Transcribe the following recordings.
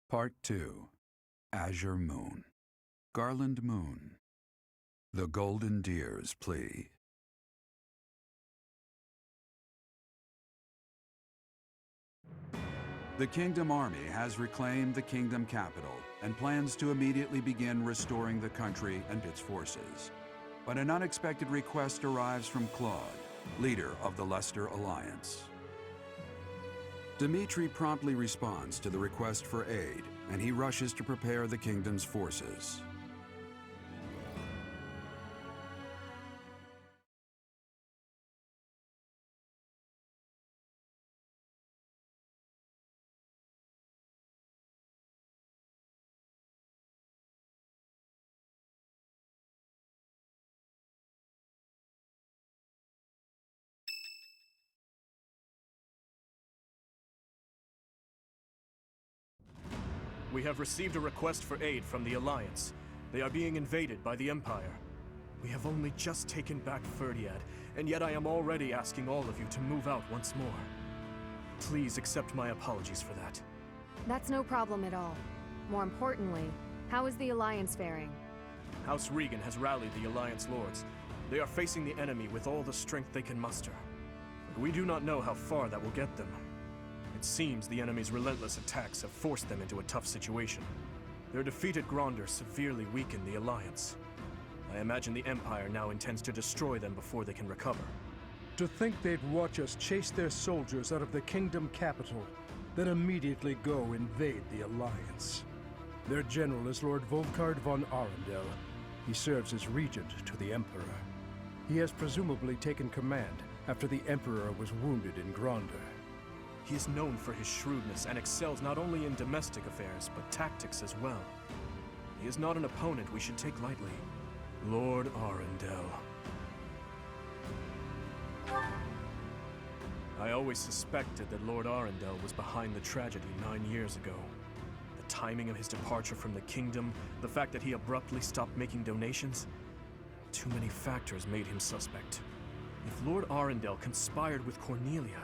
Part 2. Azure Moon. Garland Moon. The Golden Deer's Plea. The Kingdom Army has reclaimed the Kingdom capital and plans to immediately begin restoring the country and its forces. But an unexpected request arrives from Claude, leader of the Leicester Alliance. Dimitri promptly responds to the request for aid, and he rushes to prepare the Kingdom's forces. We have received a request for aid from the Alliance. They are being invaded by the Empire. We have only just taken back Ferdiad, and yet I am already asking all of you to move out once more. Please accept my apologies for that. That's no problem at all. More importantly, how is the Alliance faring? House Regan has rallied the Alliance Lords. They are facing the enemy with all the strength they can muster. But we do not know how far that will get them. It seems the enemy's relentless attacks have forced them into a tough situation. Their defeat at Gronder severely weakened the Alliance. I imagine the Empire now intends to destroy them before they can recover. To think they'd watch us chase their soldiers out of the Kingdom capital, then immediately go invade the Alliance. Their general is Lord Volkard von Arundel. He serves as regent to the Emperor. He has presumably taken command after the Emperor was wounded in Gronder. He is known for his shrewdness and excels not only in domestic affairs, but tactics as well. He is not an opponent we should take lightly. Lord Arundel. I always suspected that Lord Arundel was behind the tragedy 9 years ago. The timing of his departure from the Kingdom, the fact that he abruptly stopped making donations, too many factors made him suspect. If Lord Arundel conspired with Cornelia,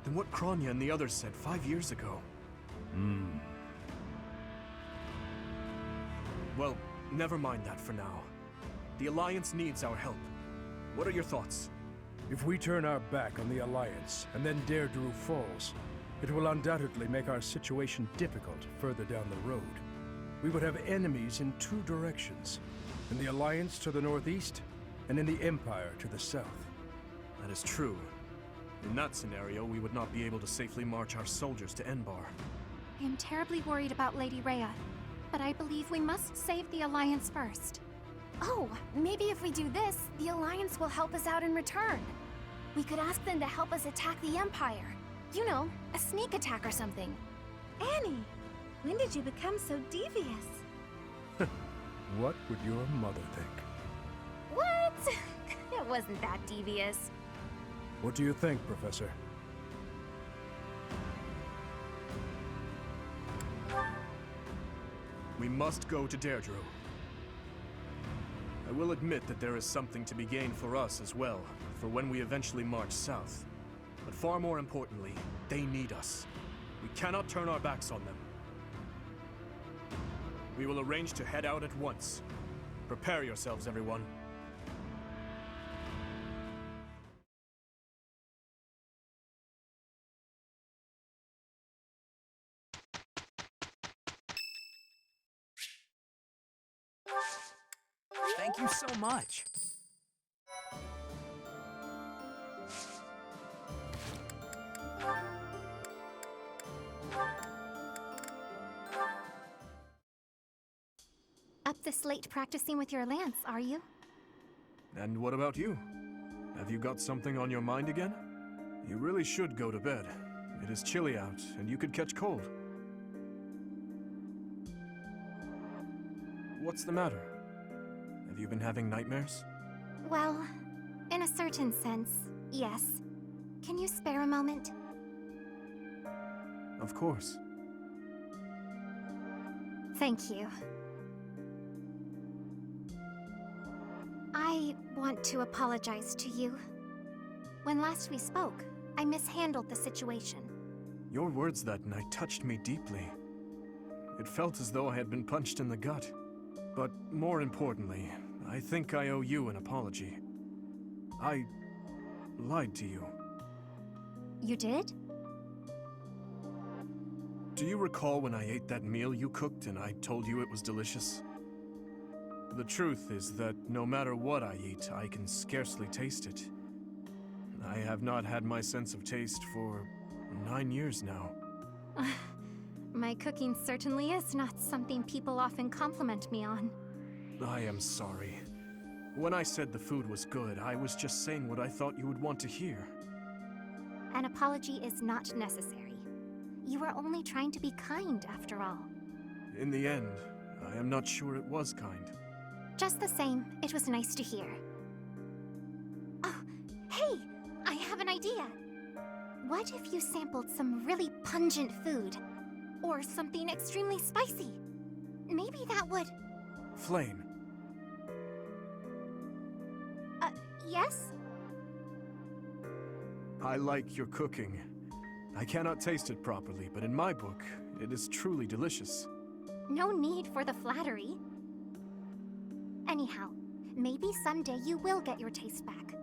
then what Kronya and the others said 5 years ago? Well, never mind that for now. The Alliance needs our help. What are your thoughts? If we turn our back on the Alliance, and then Deirdre falls, it will undoubtedly make our situation difficult further down the road. We would have enemies in 2 directions, in the Alliance to the northeast, and in the Empire to the south. That is true. In that scenario, we would not be able to safely march our soldiers to Enbar. I am terribly worried about Lady Rhea, but I believe we must save the Alliance first. Oh, maybe if we do this, the Alliance will help us out in return. We could ask them to help us attack the Empire. You know, a sneak attack or something. Annie, when did you become so devious? What would your mother think? What? It wasn't that devious. What do you think, Professor? We must go to Deirdre. I will admit that there is something to be gained for us as well, for when we eventually march south. But far more importantly, they need us. We cannot turn our backs on them. We will arrange to head out at once. Prepare yourselves, everyone. Thank you so much. Up this late practicing with your lance, are you? And what about you? Have you got something on your mind again? You really should go to bed. It is chilly out, and you could catch cold. What's the matter? Have you been having nightmares? Well, in a certain sense, yes. Can you spare a moment? Of course. Thank you. I want to apologize to you. When last we spoke, I mishandled the situation. Your words that night touched me deeply. It felt as though I had been punched in the gut. But more importantly, I think I owe you an apology. I lied to you. You did? Do you recall when I ate that meal you cooked and I told you it was delicious? The truth is that no matter what I eat, I can scarcely taste it. I have not had my sense of taste for 9 years now. My cooking certainly is not something people often compliment me on. I am sorry. When I said the food was good, I was just saying what I thought you would want to hear. An apology is not necessary. You were only trying to be kind, after all. In the end, I am not sure it was kind. Just the same, it was nice to hear. Oh, hey! I have an idea! What if you sampled some really pungent food? Or something extremely spicy? Maybe that would... Flame. Yes? I like your cooking. I cannot taste it properly, but in my book, it is truly delicious. No need for the flattery. Anyhow, maybe someday you will get your taste back.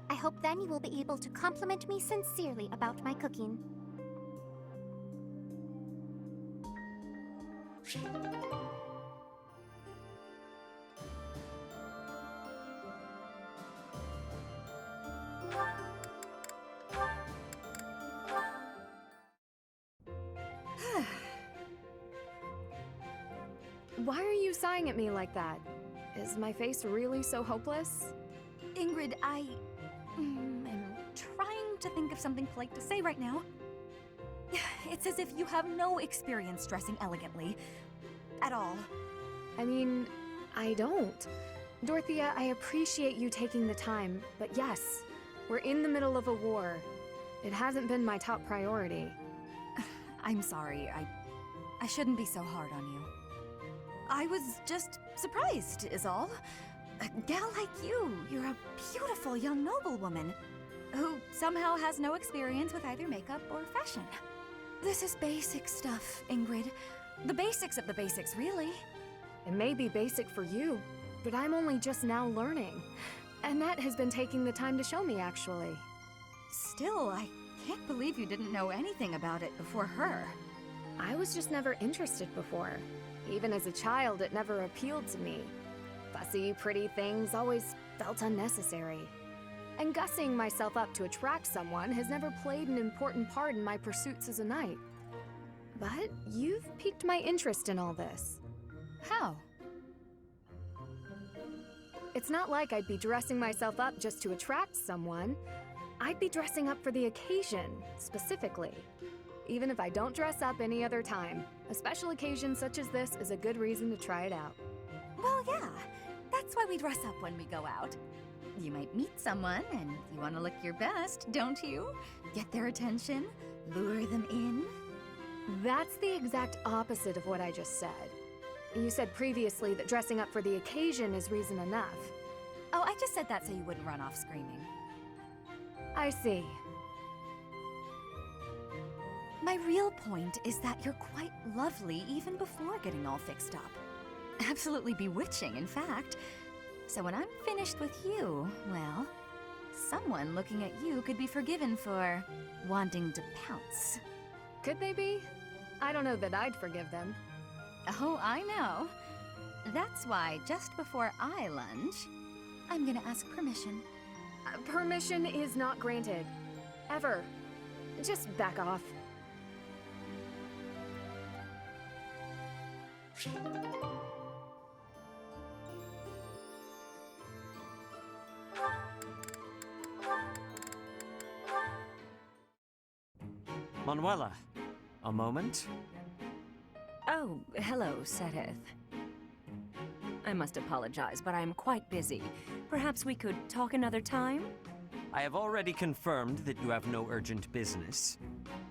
I hope then you will be able to compliment me sincerely about my cooking. Why are you sighing at me like that? Is my face really so hopeless? Ingrid, I am trying to think of something polite to say right now. It's as if you have no experience dressing elegantly. At all. I mean, I don't. Dorothea, I appreciate you taking the time, but yes, we're in the middle of a war. It hasn't been my top priority. I'm sorry, I shouldn't be so hard on you. I was just surprised, is all. A gal like you're a beautiful young noblewoman who somehow has no experience with either makeup or fashion. This is basic stuff, Ingrid. The basics of the basics, really. It may be basic for you, but I'm only just now learning. Annette has been taking the time to show me, actually. Still, I can't believe you didn't know anything about it before her. I was just never interested before. Even as a child, it never appealed to me. Fussy, pretty things always felt unnecessary. And gussying myself up to attract someone has never played an important part in my pursuits as a knight. But you've piqued my interest in all this. How? It's not like I'd be dressing myself up just to attract someone. I'd be dressing up for the occasion, specifically. Even if I don't dress up any other time, a special occasion such as this is a good reason to try it out. Well, yeah. That's why we dress up when we go out. You might meet someone, and you want to look your best, don't you? Get their attention, lure them in. That's the exact opposite of what I just said. You said previously that dressing up for the occasion is reason enough. Oh, I just said that so you wouldn't run off screaming. I see. My real point is that you're quite lovely even before getting all fixed up. Absolutely bewitching, in fact. So when I'm finished with you, well, someone looking at you could be forgiven for wanting to pounce. Could they be? I don't know that I'd forgive them. Oh, I know. That's why just before I lunge, I'm gonna ask permission. Permission is not granted. Ever. Just back off. Manuela, a moment? Oh, hello, Seteth. I must apologize, but I'm quite busy. Perhaps we could talk another time? I have already confirmed that you have no urgent business.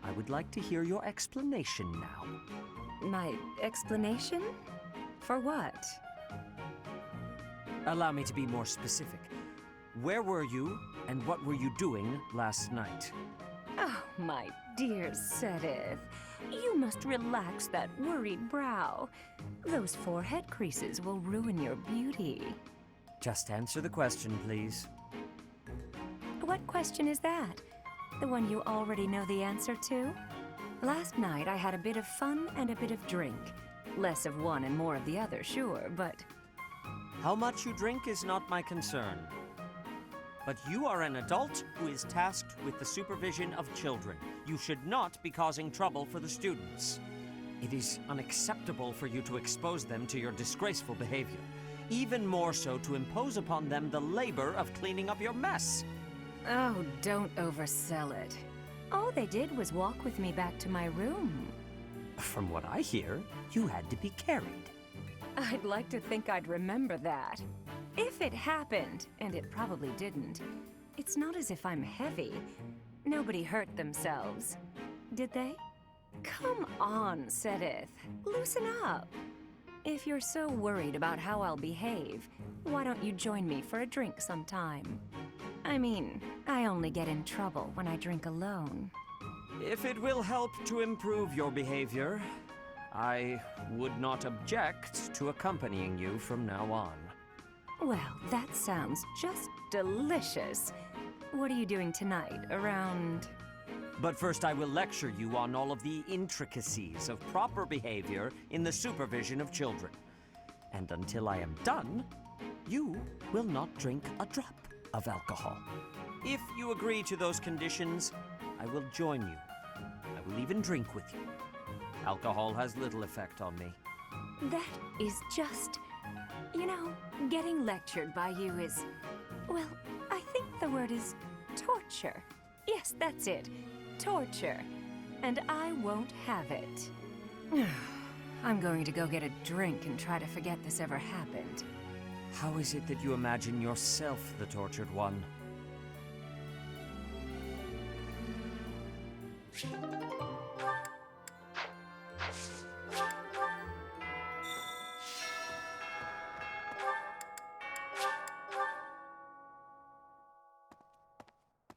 I would like to hear your explanation now. My explanation? For what? Allow me to be more specific. Where were you, and what were you doing last night? Oh, my dear Sedith. You must relax that worried brow. Those forehead creases will ruin your beauty. Just answer the question, please. What question is that? The one you already know the answer to? Last night I had a bit of fun and a bit of drink. Less of one and more of the other, sure, but... How much you drink is not my concern. But you are an adult who is tasked with the supervision of children. You should not be causing trouble for the students. It is unacceptable for you to expose them to your disgraceful behavior. Even more so to impose upon them the labor of cleaning up your mess. Oh, don't oversell it. All they did was walk with me back to my room. From what I hear, you had to be carried. I'd like to think I'd remember that. If it happened, and it probably didn't, it's not as if I'm heavy. Nobody hurt themselves. Did they? Come on, Sedith. Loosen up. If you're so worried about how I'll behave, why don't you join me for a drink sometime? I mean, I only get in trouble when I drink alone. If it will help to improve your behavior, I would not object to accompanying you from now on. Well, that sounds just delicious. What are you doing tonight, around... But first I will lecture you on all of the intricacies of proper behavior in the supervision of children. And until I am done, you will not drink a drop of alcohol. If you agree to those conditions, I will join you. I will even drink with you. Alcohol has little effect on me. That is just... You know, getting lectured by you is... Well, I think the word is torture. Yes, that's it. Torture. And I won't have it. I'm going to go get a drink and try to forget this ever happened. How is it that you imagine yourself the tortured one?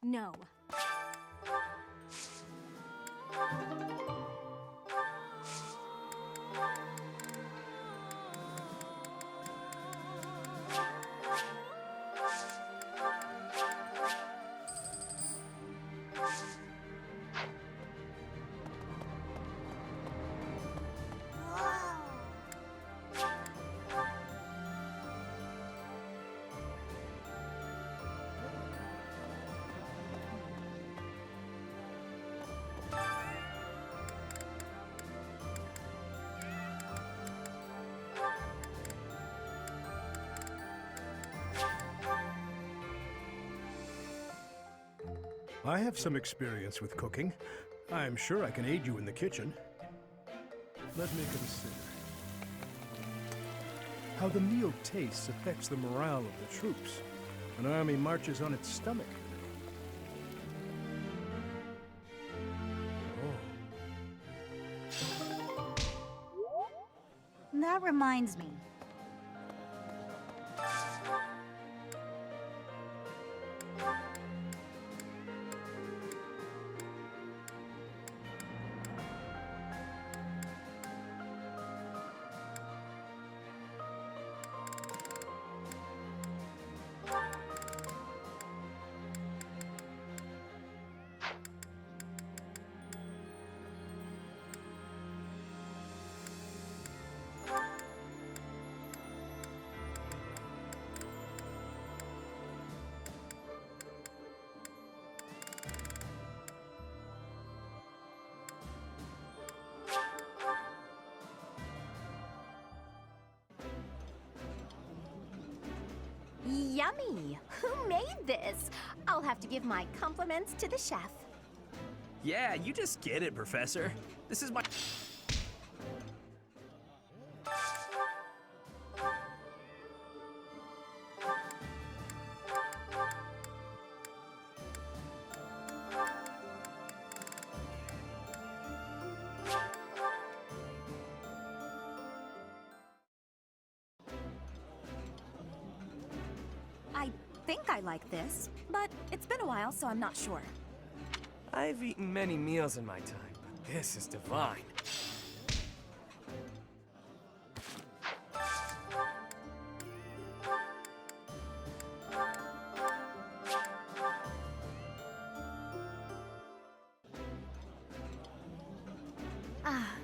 No. I have some experience with cooking. I'm sure I can aid you in the kitchen. Let me consider. How the meal tastes affects the morale of the troops. An army marches on its stomach. That reminds me. Yummy! Who made this? I'll have to give my compliments to the chef. Yeah, you just get it, Professor. This is my... think I like this, but it's been a while, so I'm not sure. I've eaten many meals in my time, but this is divine. Ah,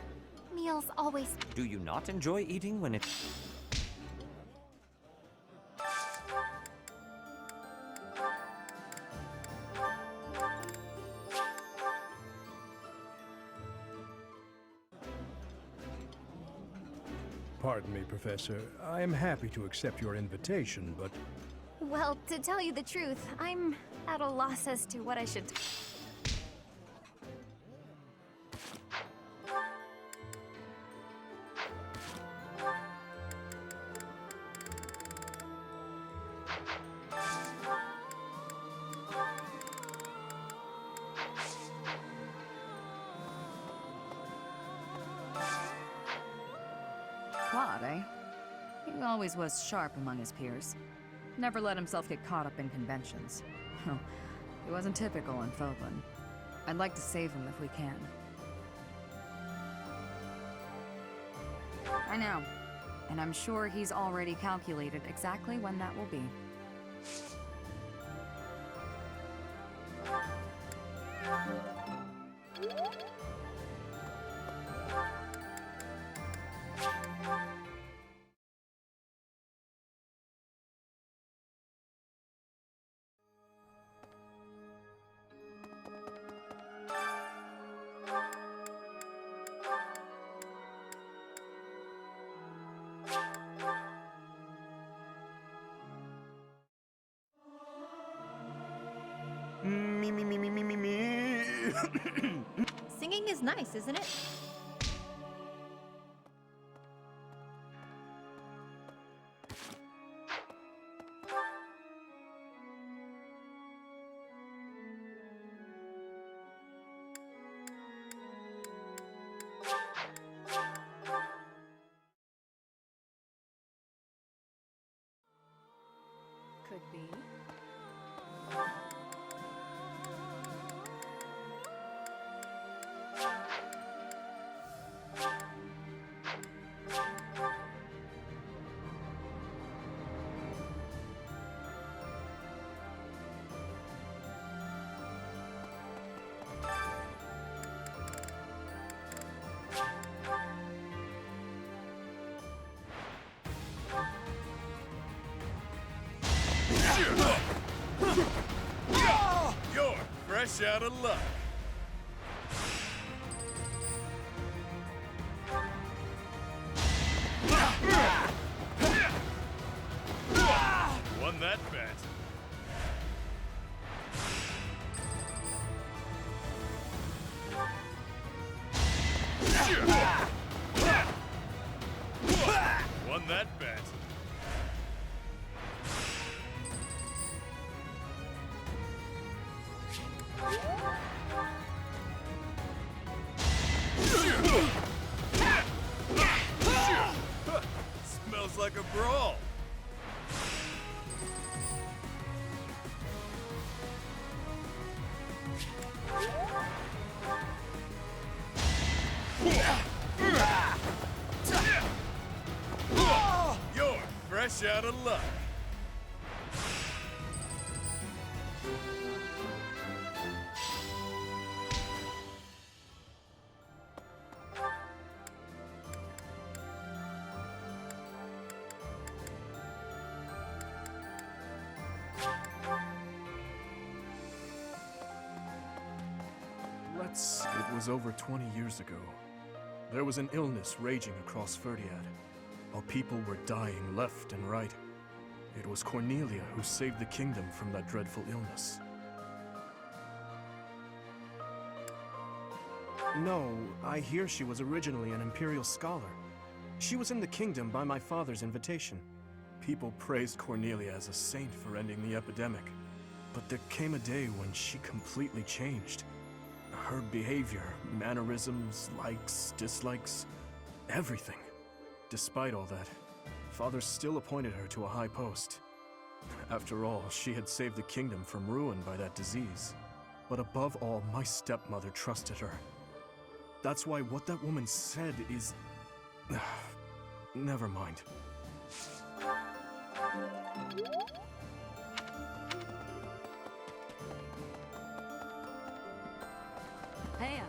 meals always... Do you not enjoy eating when it... Pardon me, Professor. I am happy to accept your invitation, but Well, to tell you the truth, I'm at a loss as to what I should... Claude, eh? He always was sharp among his peers. Never let himself get caught up in conventions. He wasn't typical in Phobon. I'd like to save him if we can. I know. And I'm sure he's already calculated exactly when that will be. Me. Singing is nice, isn't it? Could be. You're fresh out of luck. Won that bet. Won that bet. Smells like a brawl. You're fresh out of luck. It was over 20 years ago. There was an illness raging across Ferdiad, while people were dying left and right. It was Cornelia who saved the kingdom from that dreadful illness. No, I hear she was originally an imperial scholar. She was in the kingdom by my father's invitation. People praised Cornelia as a saint for ending the epidemic. But there came a day when she completely changed. Her behavior, mannerisms, likes, dislikes, everything. Despite all that, Father still appointed her to a high post. After all, she had saved the kingdom from ruin by that disease. But above all, my stepmother trusted her. That's why what that woman said is... Never mind. Hey,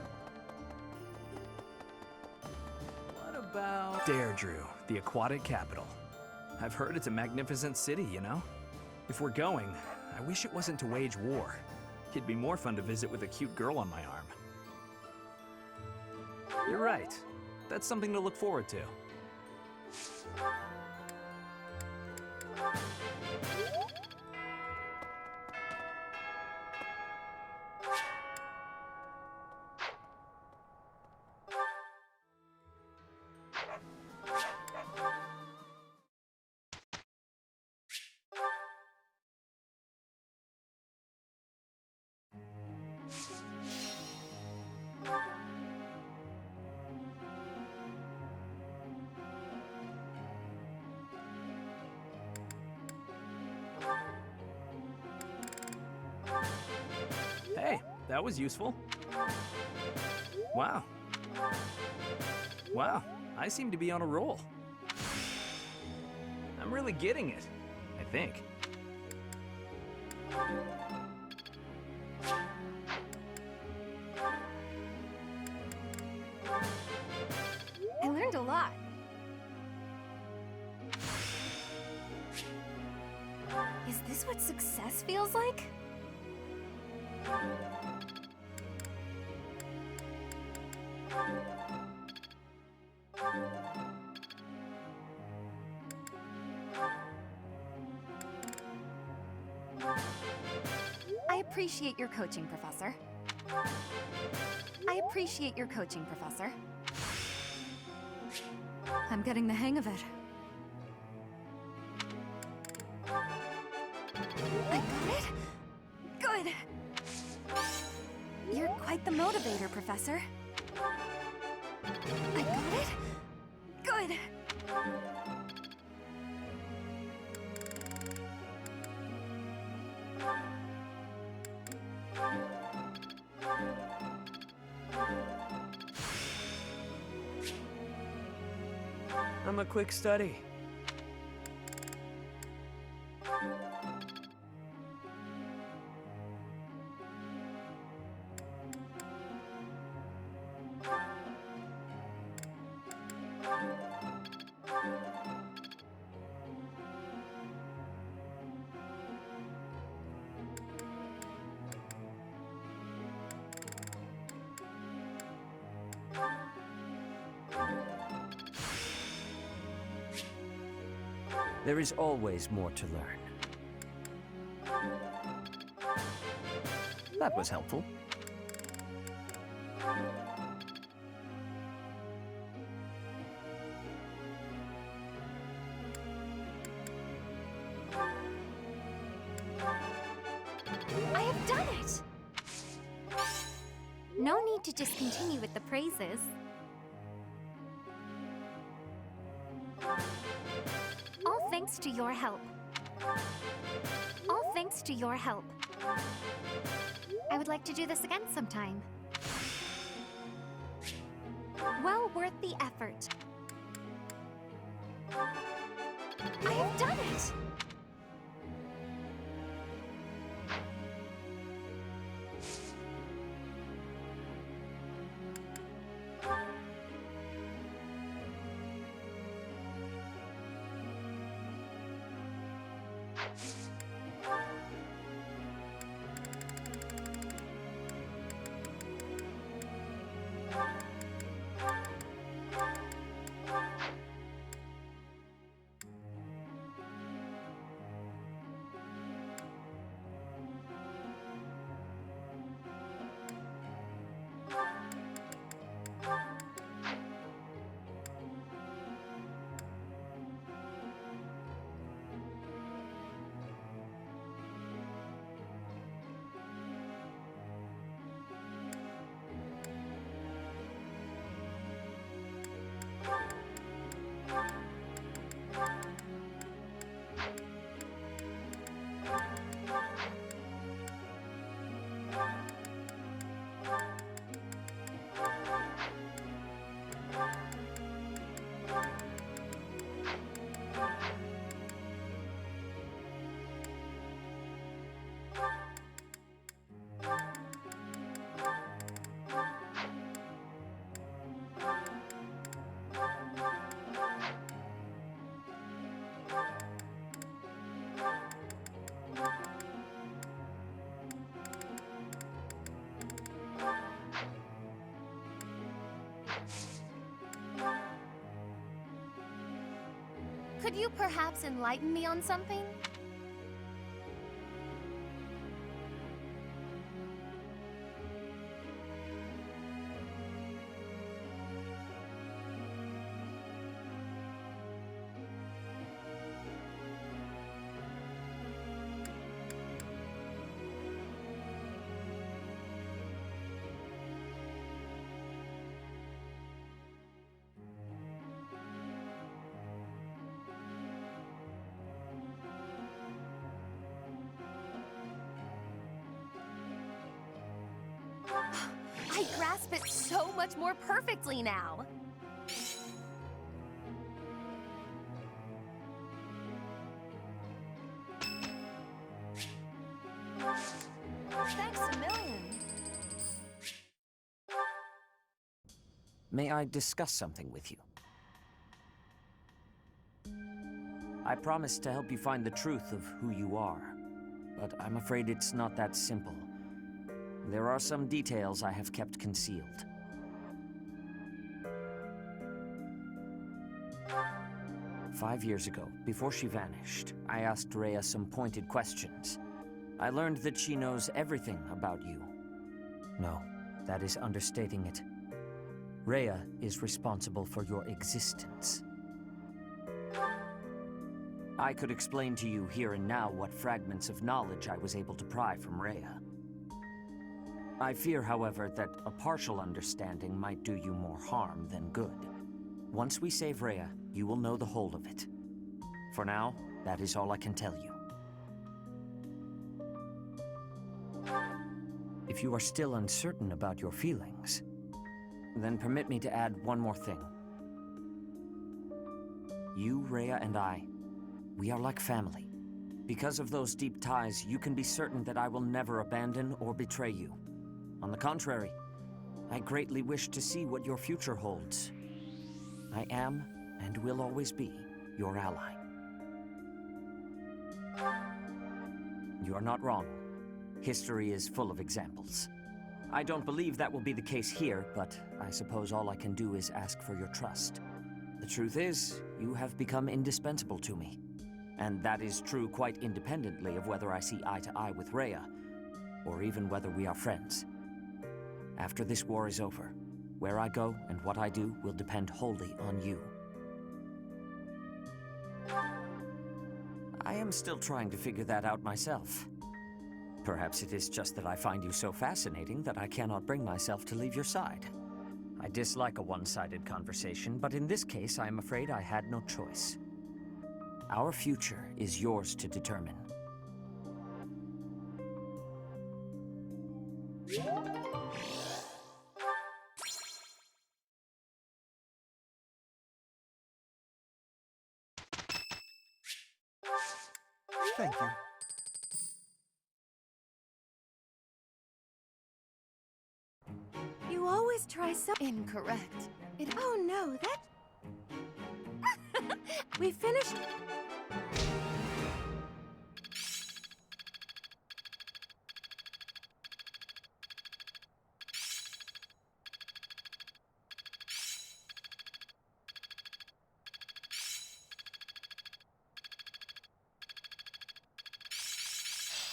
What about Deirdre, the aquatic capital? I've heard it's a magnificent city, you know? If we're going, I wish it wasn't to wage war. It'd be more fun to visit with a cute girl on my arm. You're right. That's something to look forward to. Hey, that was useful. Wow. Wow, I seem to be on a roll. I'm really getting it, I think. I learned a lot. Is this what success feels like? I appreciate your coaching, Professor. I appreciate your coaching, Professor. I'm getting the hang of it. I got it? Good! You're quite the motivator, Professor. I got it? Good! I'm a quick study. There is always more to learn. That was helpful. I have done it! No need to discontinue with the praises. All thanks to your help. All thanks to your help. I would like to do this again sometime. Well worth the effort. I have done it! Could you perhaps enlighten me on something? I grasp it so much more perfectly now. Thanks a million. May I discuss something with you? I promised to help you find the truth of who you are, but I'm afraid it's not that simple. There are some details I have kept concealed. "5 years ago, before she vanished, I asked Rhea some pointed questions. I learned that she knows everything about you. No, that is understating it. Rhea is responsible for your existence. I could explain to you here and now what fragments of knowledge I was able to pry from Rhea. I fear, however, that a partial understanding might do you more harm than good. Once we save Rhea, you will know the whole of it. For now, that is all I can tell you. If you are still uncertain about your feelings, then permit me to add one more thing. You, Rhea, and I, we are like family. Because of those deep ties, you can be certain that I will never abandon or betray you. On the contrary, I greatly wish to see what your future holds. I am, and will always be, your ally. You are not wrong. History is full of examples. I don't believe that will be the case here, but I suppose all I can do is ask for your trust. The truth is, you have become indispensable to me. And that is true quite independently of whether I see eye to eye with Rhea, or even whether we are friends. After this war is over, where I go and what I do will depend wholly on you. I am still trying to figure that out myself. Perhaps it is just that I find you so fascinating that I cannot bring myself to leave your side. I dislike a one-sided conversation, but in this case, I am afraid I had no choice. Our future is yours to determine. Thank you. You always try so— Incorrect. Oh no, that— We finished—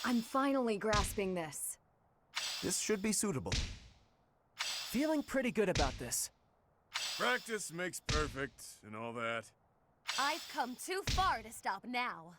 I'm finally grasping this. This should be suitable. Feeling pretty good about this. Practice makes perfect and all that. I've come too far to stop now.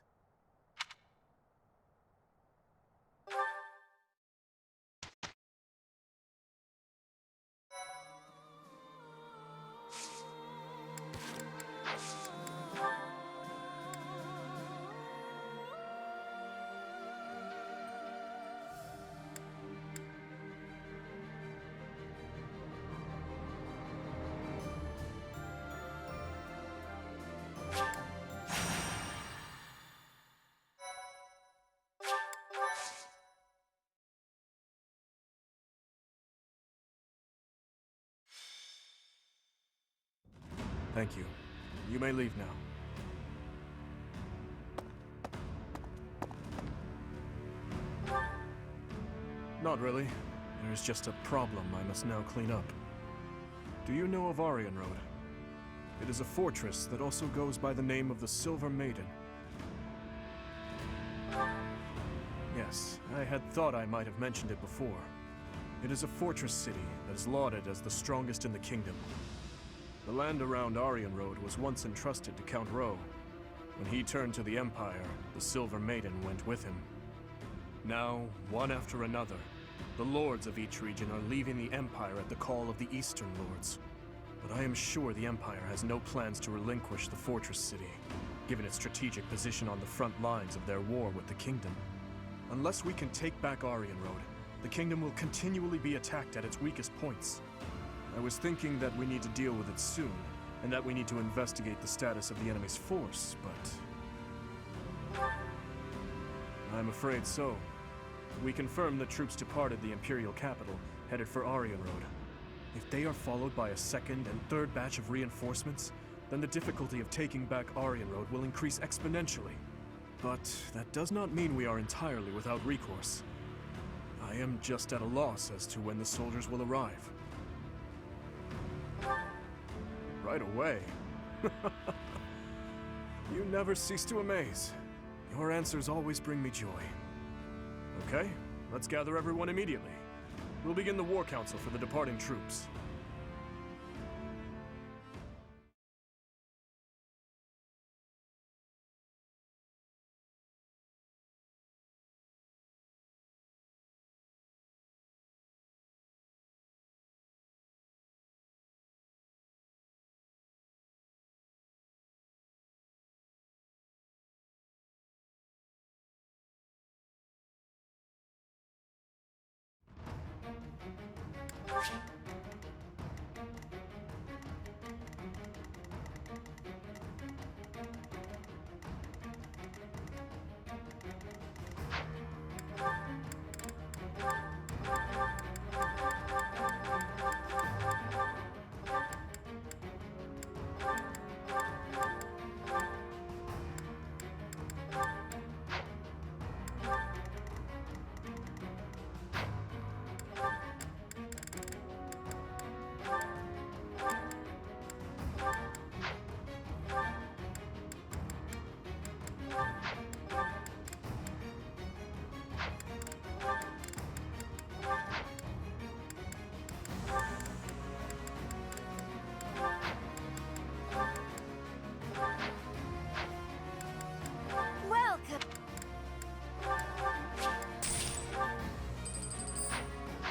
Thank you. You may leave now. Not really. There's just a problem I must now clean up. Do you know of Arian Road? It is a fortress that also goes by the name of the Silver Maiden. Yes, I had thought I might have mentioned it before. It is a fortress city that is lauded as the strongest in the kingdom. The land around Aryan Road was once entrusted to Count Rowe. When he turned to the Empire, the Silver Maiden went with him. Now, one after another, the lords of each region are leaving the Empire at the call of the Eastern Lords. But I am sure the Empire has no plans to relinquish the fortress city, given its strategic position on the front lines of their war with the Kingdom. Unless we can take back Aryan Road, the Kingdom will continually be attacked at its weakest points. I was thinking that we need to deal with it soon, and that we need to investigate the status of the enemy's force, but... I'm afraid so. We confirmed that troops departed the Imperial capital, headed for Aryan Road. If they are followed by a second and third batch of reinforcements, then the difficulty of taking back Aryan Road will increase exponentially. But that does not mean we are entirely without recourse. I am just at a loss as to when the soldiers will arrive. Right away? You never cease to amaze. Your answers always bring me joy. Okay, let's gather everyone immediately. We'll begin the war council for the departing troops.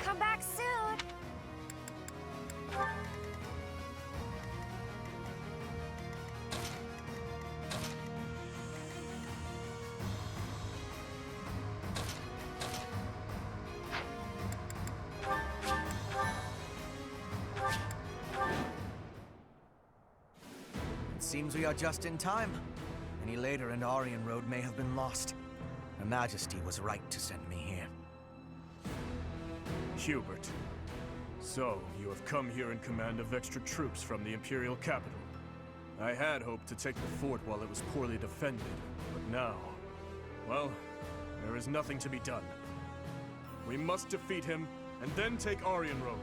Come back soon! It seems we are just in time. Any later and Aryan Road may have been lost. Her Majesty was right to send me here. Hubert. So, you have come here in command of extra troops from the Imperial capital. I had hoped to take the fort while it was poorly defended, but now... well, there is nothing to be done. We must defeat him, and then take Aryan Road.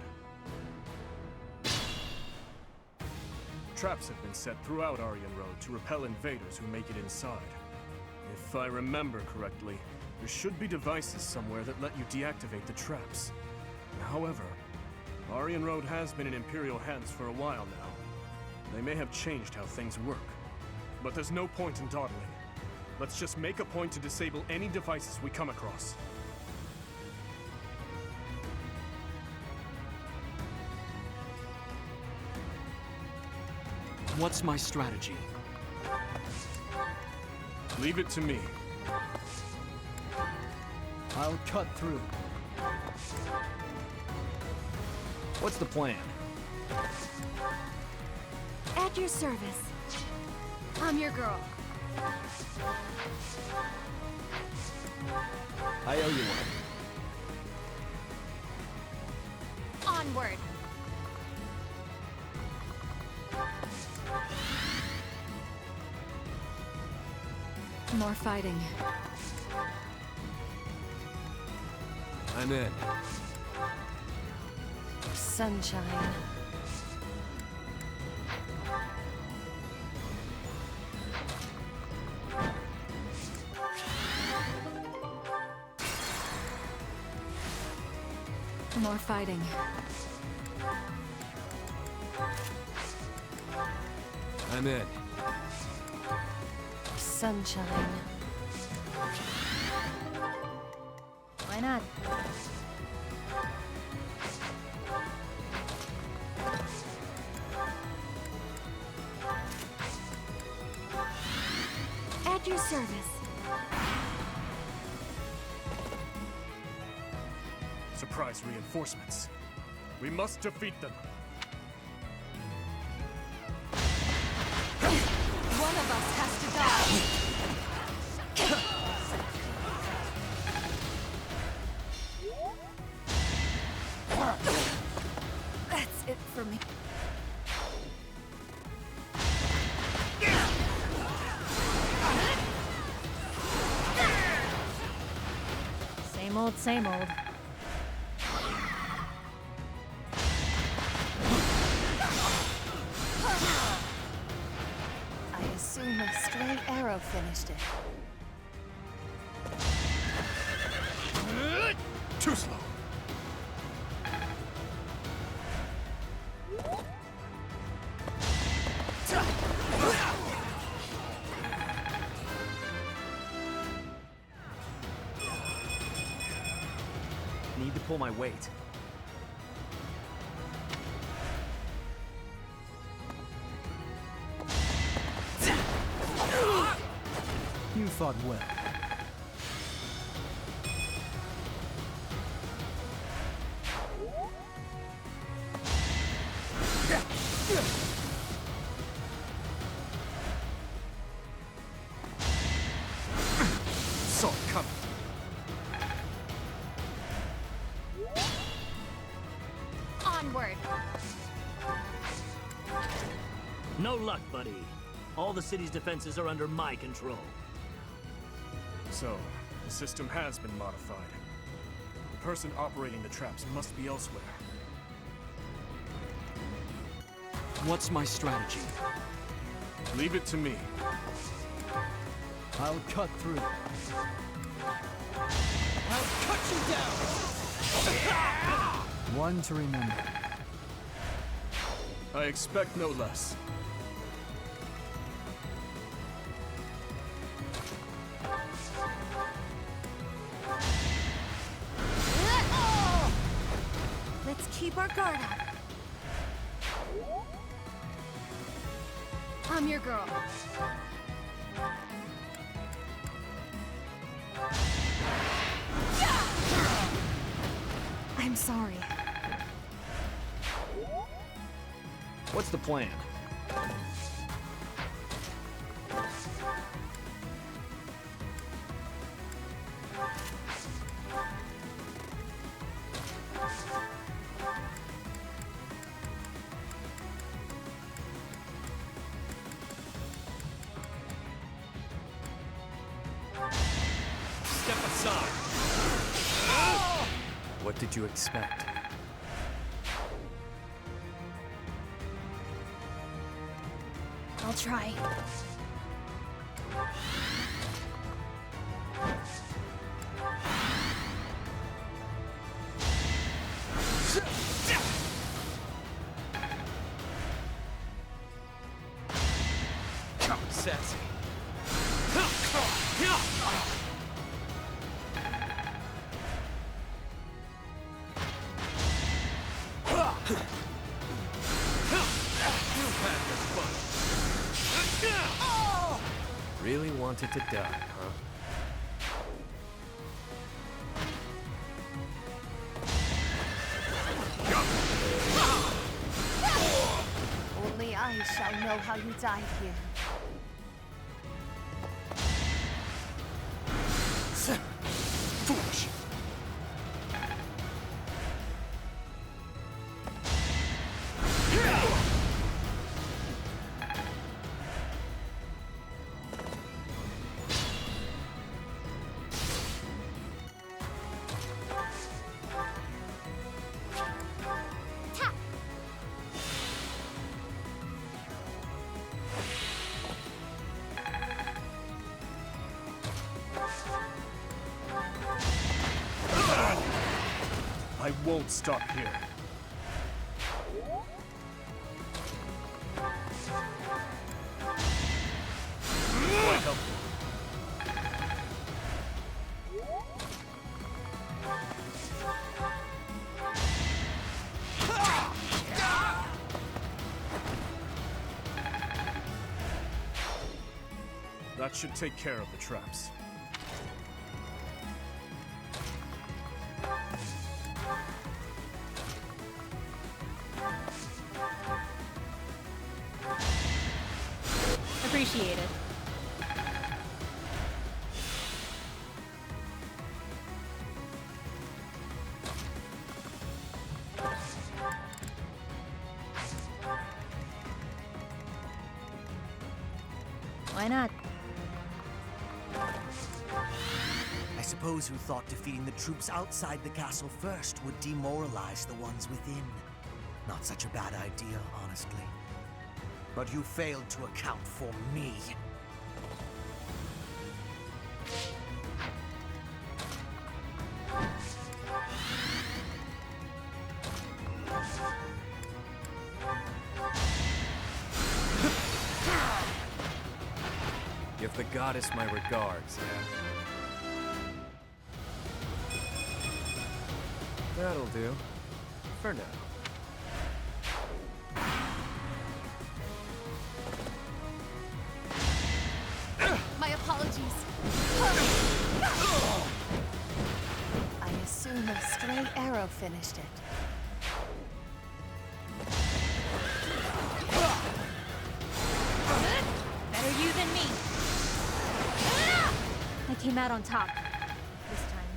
Traps have been set throughout Aryan Road to repel invaders who make it inside. If I remember correctly, there should be devices somewhere that let you deactivate the traps. However, Aryan Road has been in Imperial hands for a while now. They may have changed how things work. But there's no point in dawdling. Let's just make a point to disable any devices we come across. What's my strategy? Leave it to me. I'll cut through. What's the plan? At your service. I'm your girl. I owe you one. Onward. More fighting. I'm in. Sunshine. More fighting. I'm in. Sunshine. Why not? At your service. Surprise reinforcements. We must defeat them. One of us has to die. That's it for me. Same old, same old. I assume a stray arrow finished it. Too slow. Need to pull my weight. You fought well. Saw it coming. Onward. No luck, buddy. All the city's defenses are under my control. So, the system has been modified. The person operating the traps must be elsewhere. What's my strategy? Leave it to me. I'll cut through. I'll cut you down! One to remember. I expect no less. Let's keep our guard up. I'm your girl. I'm sorry. What's the plan? Step aside. What did you expect? I'll try. Come, sassy. Really wanted to die, huh? Only I shall know how you died here. Foolish. I won't stop here. Quite helpful. That should take care of the traps. Appreciate it. Why not? I suppose you thought defeating the troops outside the castle first would demoralize the ones within. Not such a bad idea, honestly. But you failed to account for me. Give the goddess my regards, yeah? That'll do. For now. My apologies. I assume a stray arrow finished it. Better you than me. I came out on top this time.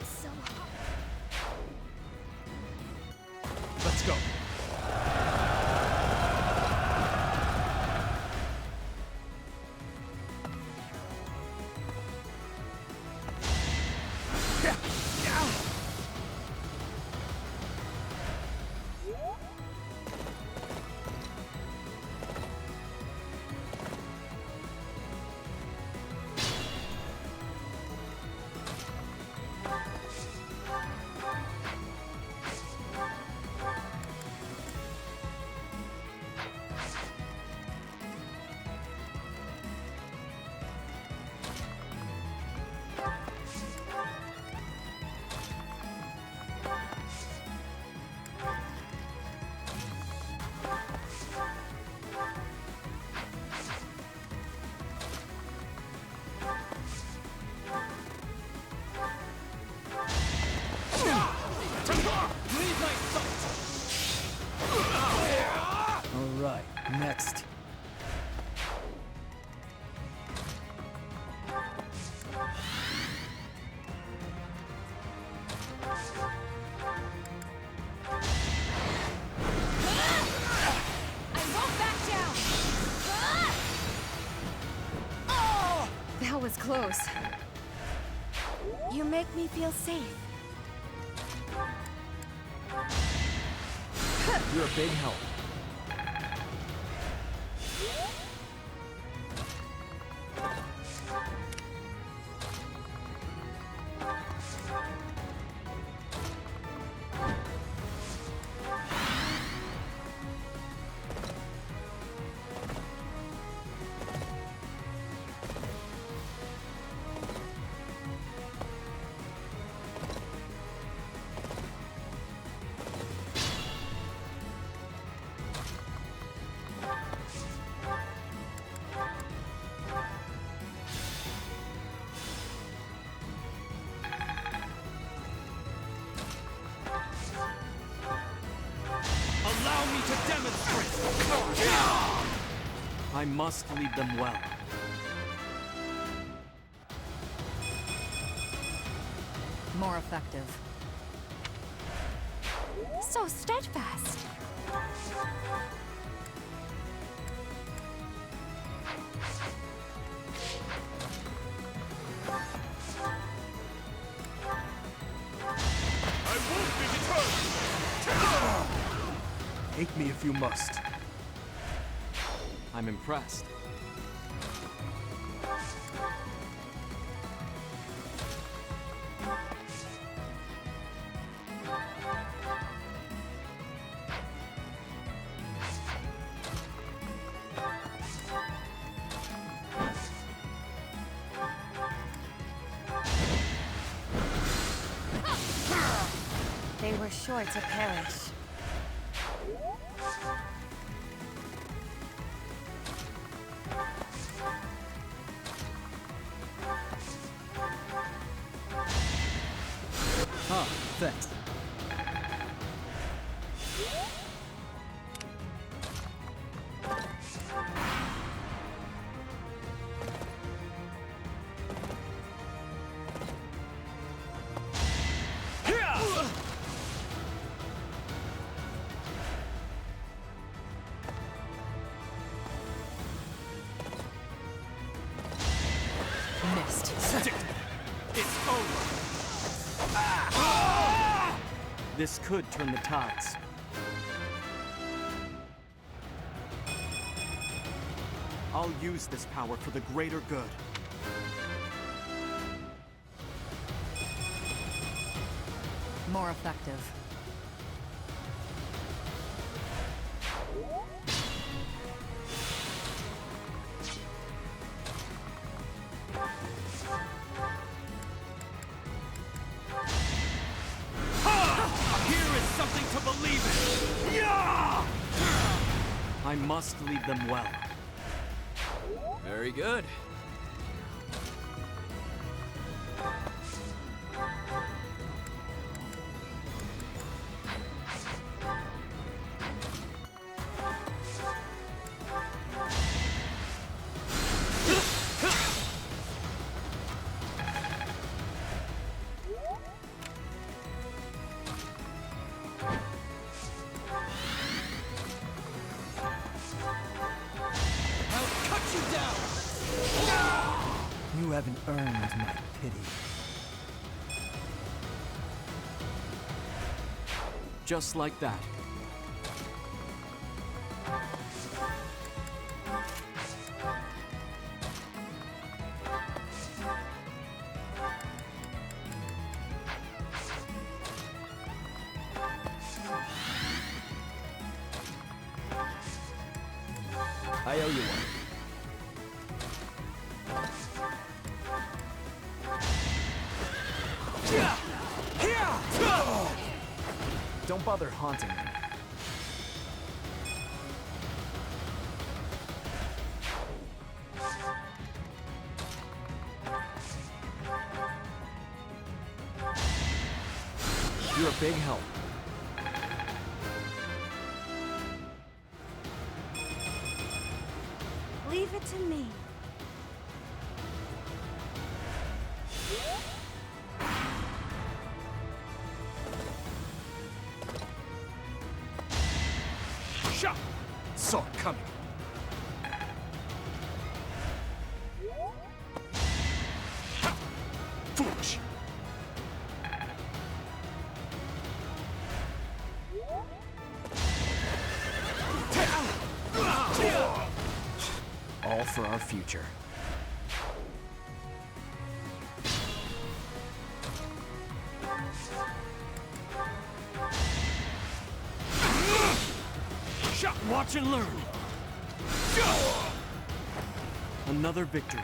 So hot. Let's go. Alright, next. That was close. You make me feel safe. You're a big help. Allow me to demonstrate! I must lead them well. More effective. So steadfast. I won't be deterred! Hate me if you must. I'm impressed. sure to perish. Huh, thanks. Missed. It's over. This could turn the tides. I'll use this power for the greater good. More effective. Here is something to believe in! Yeah! I must lead them well. Very good. You haven't earned my pity. Just like that. I owe you one. Don't bother haunting me. You're a big help. Leave it to me. Shot! Saw it coming. Ha! Foolish. All for our future. Shot! Watch and learn. Another victory.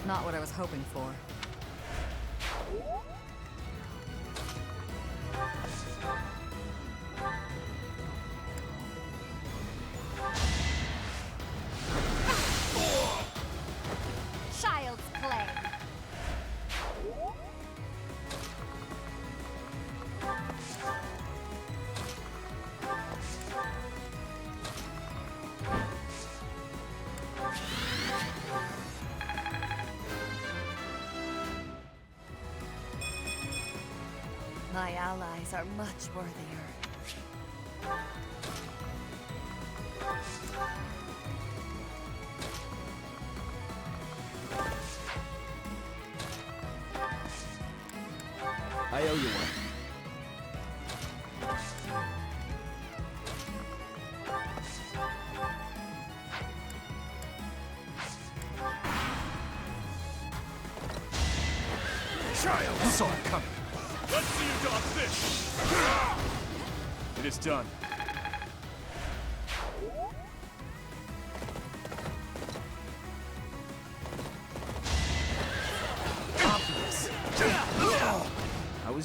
Not what I was hoping for. Child's play. My allies are much worthier. I owe you one. Child saw it coming. Let's see you dodge this. It is done.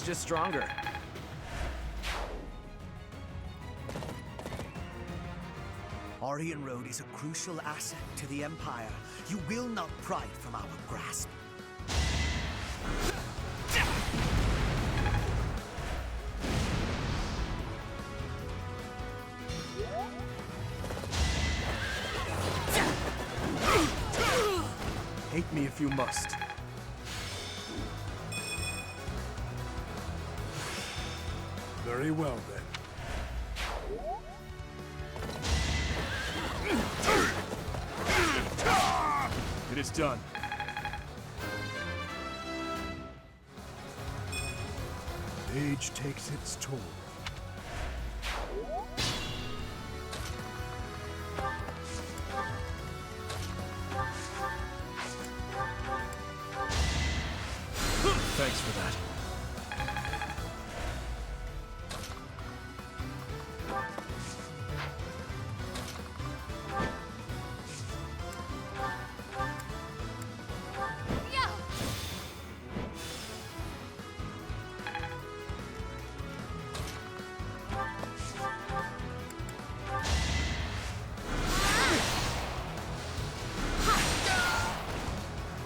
is just stronger. Orient Road is a crucial asset to the Empire. You will not pry it from our grasp. Hate me if you must. Very well, then. It is done. Age takes its toll. Thanks for that.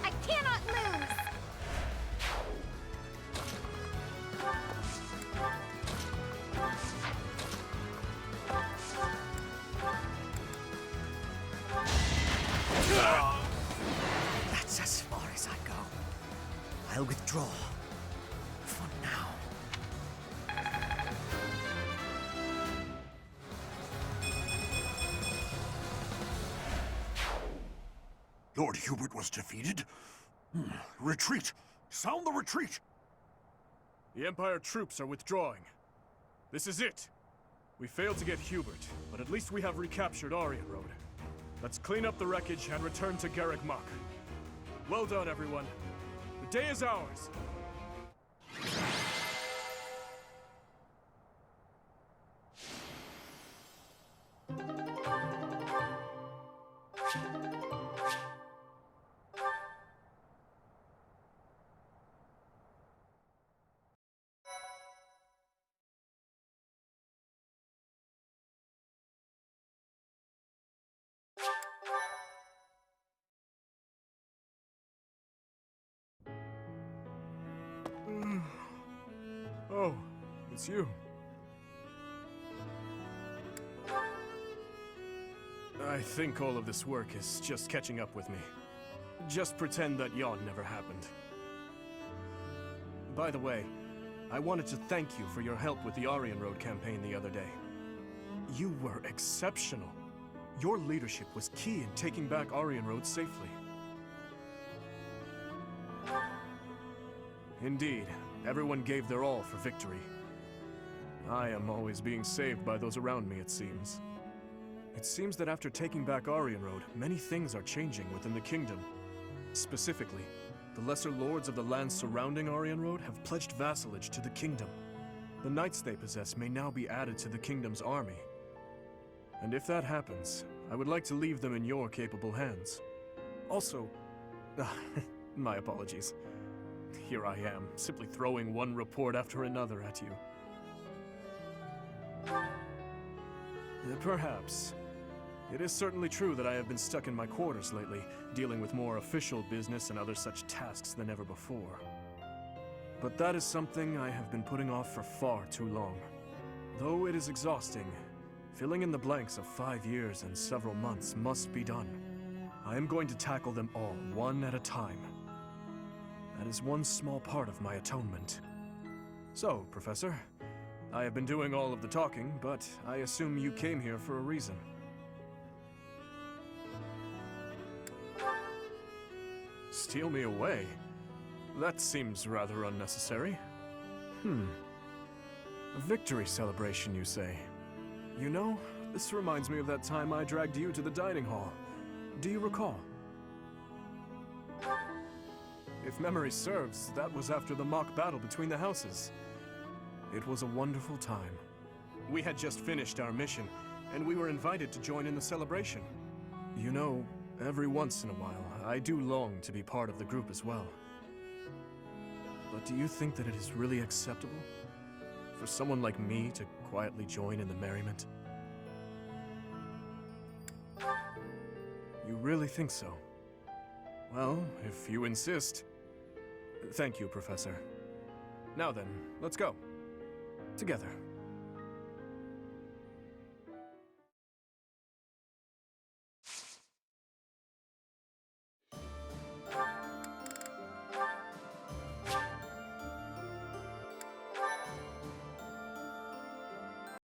I cannot lose! That's as far as I go. I'll withdraw. For now. Lord Hubert was defeated? Retreat! Sound the retreat! The Empire troops are withdrawing. This is it. We failed to get Hubert, but at least we have recaptured Orient Road. Let's clean up the wreckage and return to Garrick Mach. Well done, everyone. The day is ours. Oh, it's you. I think all of this work is just catching up with me. Just pretend that yawn never happened. By the way, I wanted to thank you for your help with the Orient Road campaign the other day. You were exceptional. Your leadership was key in taking back Orient Road safely. Indeed, everyone gave their all for victory. I am always being saved by those around me, it seems. It seems that after taking back Orient Road, many things are changing within the kingdom. Specifically, the lesser lords of the lands surrounding Orient Road have pledged vassalage to the kingdom. The knights they possess may now be added to the kingdom's army. And if that happens, I would like to leave them in your capable hands. Also, my apologies. Here I am, simply throwing one report after another at you. Perhaps. It is certainly true that I have been stuck in my quarters lately, dealing with more official business and other such tasks than ever before. But that is something I have been putting off for far too long. Though it is exhausting, filling in the blanks of 5 years and several months must be done. I am going to tackle them all, one at a time. That is one small part of my atonement. So, Professor, I have been doing all of the talking, but I assume you came here for a reason. Steal me away? That seems rather unnecessary. A victory celebration, you say? You know, this reminds me of that time I dragged you to the dining hall. Do you recall? If memory serves, that was after the mock battle between the houses. It was a wonderful time. We had just finished our mission, and we were invited to join in the celebration. You know, every once in a while, I do long to be part of the group as well. But do you think that it is really acceptable for someone like me to quietly join in the merriment? You really think so? Well, if you insist. Thank you, Professor. Now then, let's go. Together.